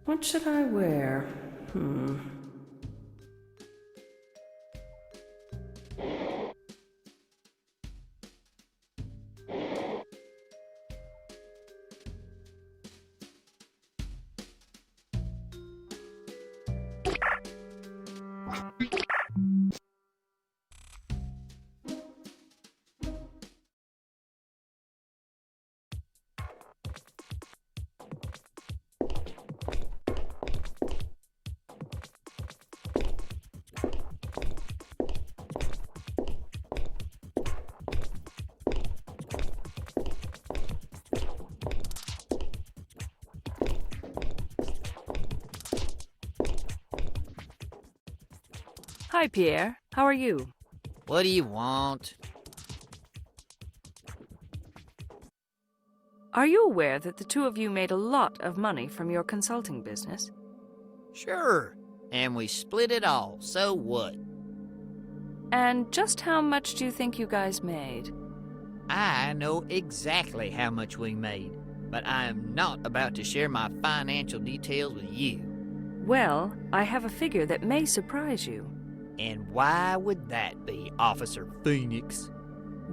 What should I wear? Hi, Pierre. How are you? What do you want? Are you aware that the two of you made a lot of money from your consulting business? Sure. And we split it all, so what? And just how much do you think you guys made? I know exactly how much we made, but I am not about to share my financial details with you. Well, I have a figure that may surprise you. And why would that be, Officer Phoenix?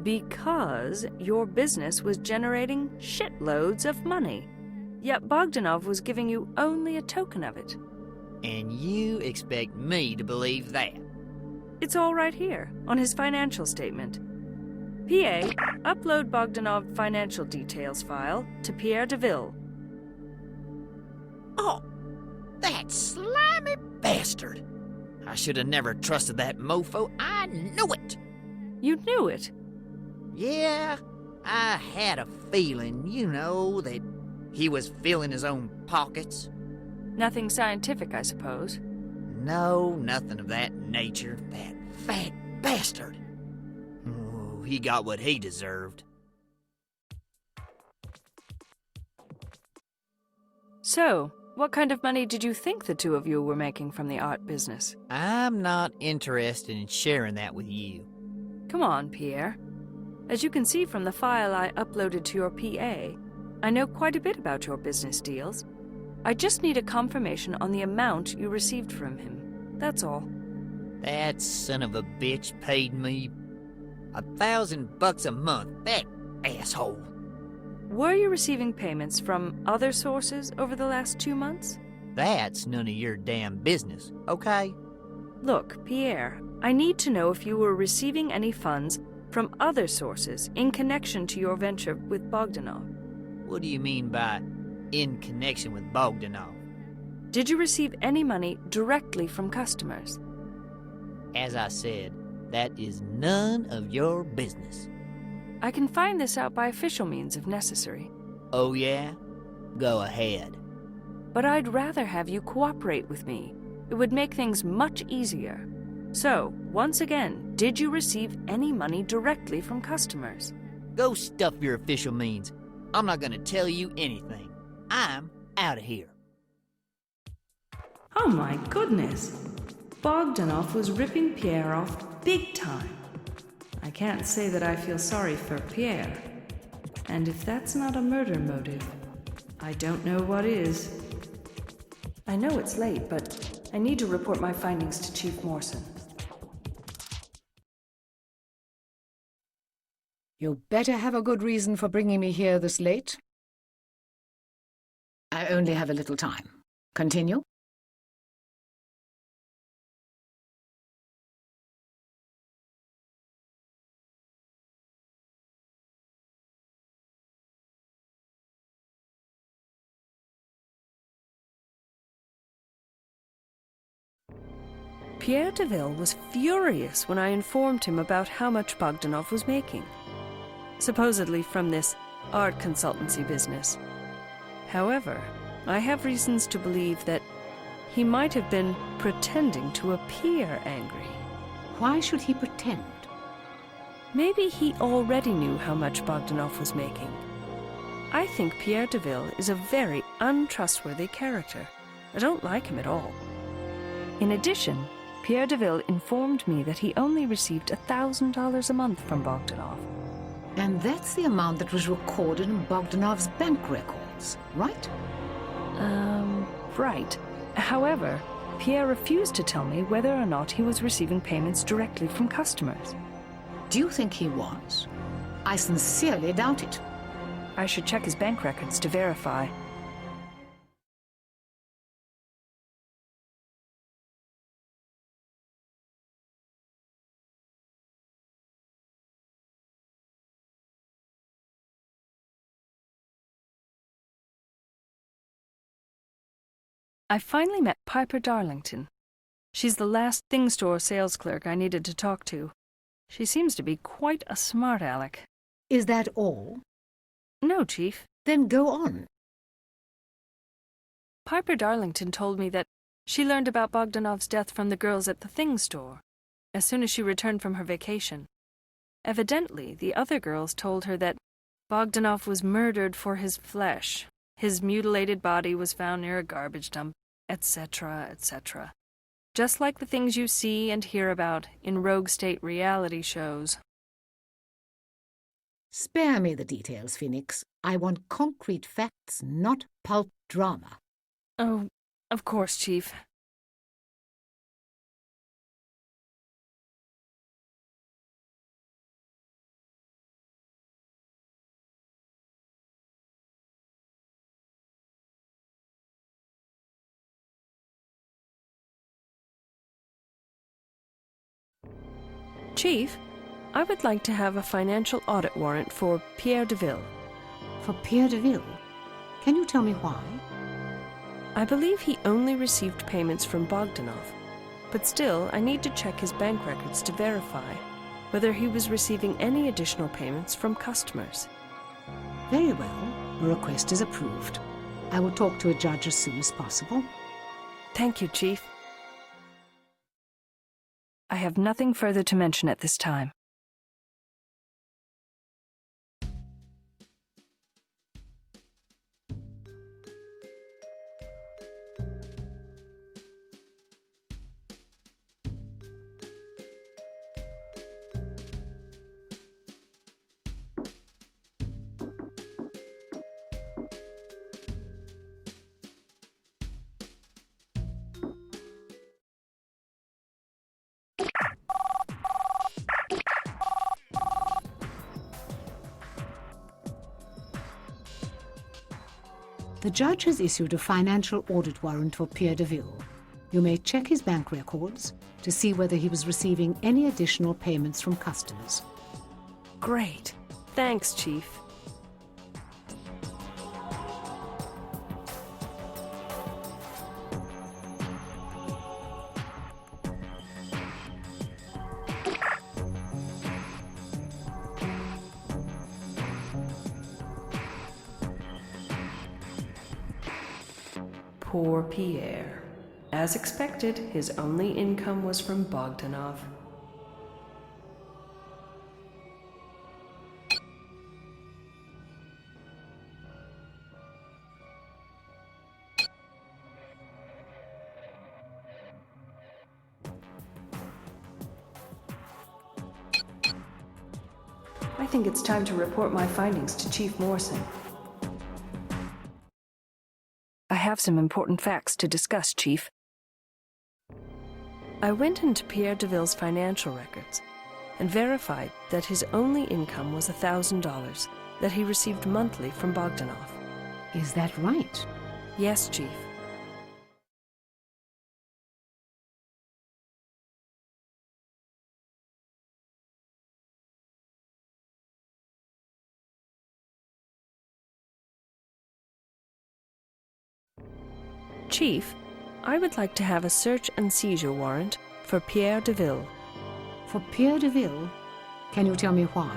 Because your business was generating shitloads of money. Yet Bogdanov was giving you only a token of it. And you expect me to believe that? It's all right here, on his financial statement. PA, upload Bogdanov financial details file to Pierre de Ville. Oh, that slimy bastard! I should have never trusted that mofo. I knew it! You knew it? Yeah, I had a feeling, that he was filling his own pockets. Nothing scientific, I suppose. No, nothing of that nature. That fat bastard. Oh, he got what he deserved. So, what kind of money did you think the two of you were making from the art business? I'm not interested in sharing that with you. Come on, Pierre. As you can see from the file I uploaded to your PA, I know quite a bit about your business deals. I just need a confirmation on the amount you received from him. That's all. That son of a bitch paid me $1,000 a month. That asshole. Were you receiving payments from other sources over the last 2 months? That's none of your damn business, okay? Look, Pierre, I need to know if you were receiving any funds from other sources in connection to your venture with Bogdanov. What do you mean by in connection with Bogdanov? Did you receive any money directly from customers? As I said, that is none of your business. I can find this out by official means if necessary. Oh yeah? Go ahead. But I'd rather have you cooperate with me. It would make things much easier. So, once again, did you receive any money directly from customers? Go stuff your official means. I'm not gonna tell you anything. I'm out of here. Oh my goodness! Bogdanov was ripping Pierre off big time. I can't say that I feel sorry for Pierre. And if that's not a murder motive, I don't know what is. I know it's late, but I need to report my findings to Chief Morrison. You better have a good reason for bringing me here this late. I only have a little time. Continue. Pierre de Ville was furious when I informed him about how much Bogdanov was making, supposedly from this art consultancy business. However, I have reasons to believe that he might have been pretending to appear angry. Why should he pretend? Maybe he already knew how much Bogdanov was making. I think Pierre de Ville is a very untrustworthy character. I don't like him at all. In addition, Pierre de Ville informed me that he only received $1,000 a month from Bogdanov. And that's the amount that was recorded in Bogdanov's bank records, right? Right. However, Pierre refused to tell me whether or not he was receiving payments directly from customers. Do you think he was? I sincerely doubt it. I should check his bank records to verify. I finally met Piper Darlington. She's the last thing store sales clerk I needed to talk to. She seems to be quite a smart aleck. Is that all? No, Chief. Then go on. Piper Darlington told me that she learned about Bogdanov's death from the girls at the thing store, as soon as she returned from her vacation. Evidently, the other girls told her that Bogdanov was murdered for his flesh. His mutilated body was found near a garbage dump, etc., etc. Just like the things you see and hear about in Rogue State reality shows. Spare me the details, Phoenix. I want concrete facts, not pulp drama. Oh, of course, Chief. Chief, I would like to have a financial audit warrant for Pierre de Ville. For Pierre de Ville? Can you tell me why? I believe he only received payments from Bogdanov, but still I need to check his bank records to verify whether he was receiving any additional payments from customers. Very well. The request is approved. I will talk to a judge as soon as possible. Thank you, Chief. I have nothing further to mention at this time. The judge has issued a financial audit warrant for Pierre de Ville. You may check his bank records to see whether he was receiving any additional payments from customers. Great. Thanks, Chief. Poor Pierre. As expected, his only income was from Bogdanov. I think it's time to report my findings to Chief Morrison. I have some important facts to discuss, Chief. I went into Pierre de Ville's financial records and verified that his only income was $1,000 that he received monthly from Bogdanov. Is that right? Yes, Chief. Chief, I would like to have a search and seizure warrant for Pierre de Ville. For Pierre de Ville? Can you tell me why?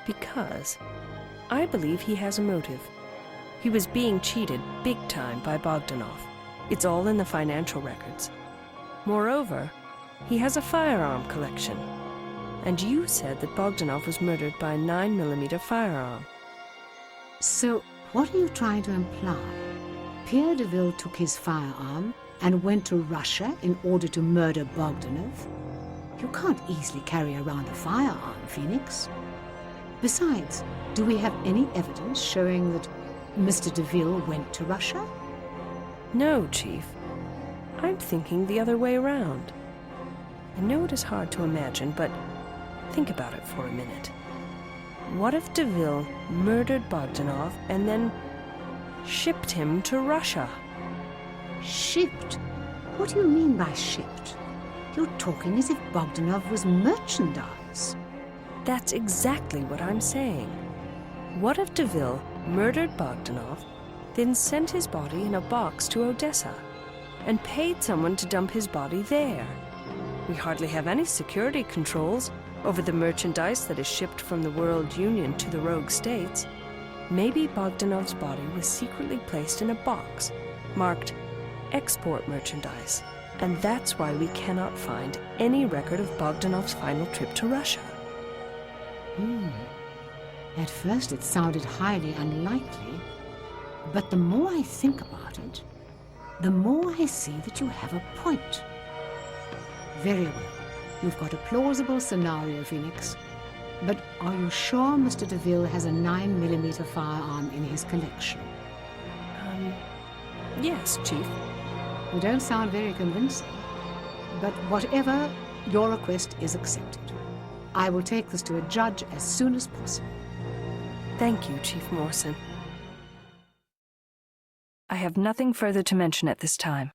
Because I believe he has a motive. He was being cheated big time by Bogdanov. It's all in the financial records. Moreover, he has a firearm collection. And you said that Bogdanov was murdered by a 9mm firearm. So, what are you trying to imply? Pierre de Ville took his firearm and went to Russia in order to murder Bogdanov, you can't easily carry around a firearm, Phoenix. Besides, do we have any evidence showing that Mr. de Ville went to Russia? No, Chief. I'm thinking the other way around. I know it is hard to imagine, but think about it for a minute. What if de Ville murdered Bogdanov and then shipped him to Russia? Shipped? What do you mean by shipped? You're talking as if Bogdanov was merchandise. That's exactly what I'm saying. What if de Ville murdered Bogdanov, then sent his body in a box to Odessa, and paid someone to dump his body there? We hardly have any security controls over the merchandise that is shipped from the World Union to the rogue states. Maybe Bogdanov's body was secretly placed in a box, marked export merchandise, and that's why we cannot find any record of Bogdanov's final trip to Russia. At first it sounded highly unlikely, but the more I think about it, the more I see that you have a point. Very well. You've got a plausible scenario, Phoenix. But are you sure Mr. de Ville has a 9mm firearm in his collection? Yes, Chief. You don't sound very convincing. But whatever, your request is accepted. I will take this to a judge as soon as possible. Thank you, Chief Morrison. I have nothing further to mention at this time.